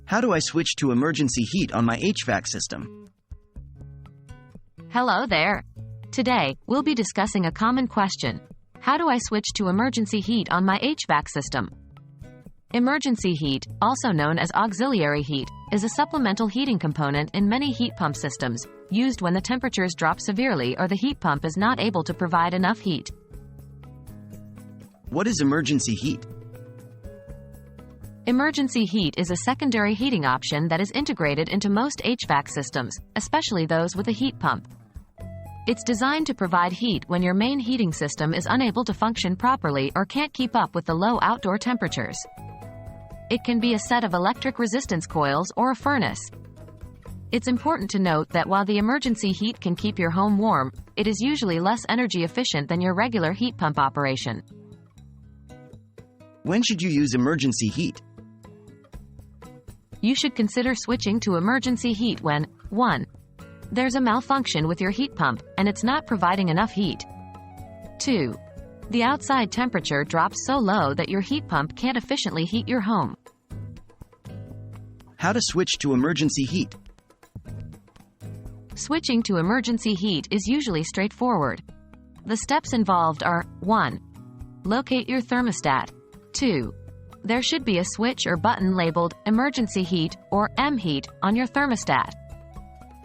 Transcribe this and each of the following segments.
How do I switch to emergency heat on my HVAC system? Hello there. Today, we'll be discussing a common question. How do I switch to emergency heat on my HVAC system? Emergency heat, also known as auxiliary heat, is a supplemental heating component in many heat pump systems, used when the temperatures drop severely or the heat pump is not able to provide enough heat. What is emergency heat? Emergency heat is a secondary heating option that is integrated into most HVAC systems, especially those with a heat pump. It's designed to provide heat when your main heating system is unable to function properly or can't keep up with the low outdoor temperatures. It can be a set of electric resistance coils or a furnace. It's important to note that while the emergency heat can keep your home warm, it is usually less energy efficient than your regular heat pump operation. When should you use emergency heat? You should consider switching to emergency heat when 1. There's a malfunction with your heat pump, and it's not providing enough heat. 2. The outside temperature drops so low that your heat pump can't efficiently heat your home. How to switch to emergency heat? Switching to emergency heat is usually straightforward. The steps involved are 1. Locate your thermostat. 2. There should be a switch or button labeled Emergency Heat or M-Heat on your thermostat.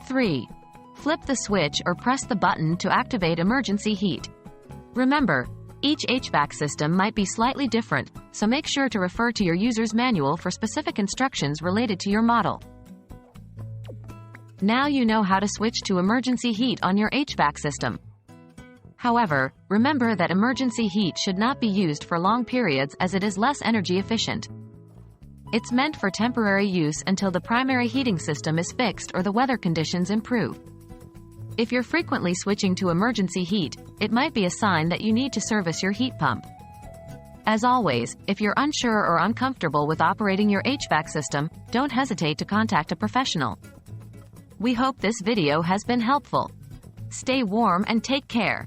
3. Flip the switch or press the button to activate emergency heat. Remember, each HVAC system might be slightly different, so make sure to refer to your user's manual for specific instructions related to your model. Now you know how to switch to emergency heat on your HVAC system. However, remember that emergency heat should not be used for long periods as it is less energy efficient. It's meant for temporary use until the primary heating system is fixed or the weather conditions improve. If you're frequently switching to emergency heat, it might be a sign that you need to service your heat pump. As always, if you're unsure or uncomfortable with operating your HVAC system, don't hesitate to contact a professional. We hope this video has been helpful. Stay warm and take care.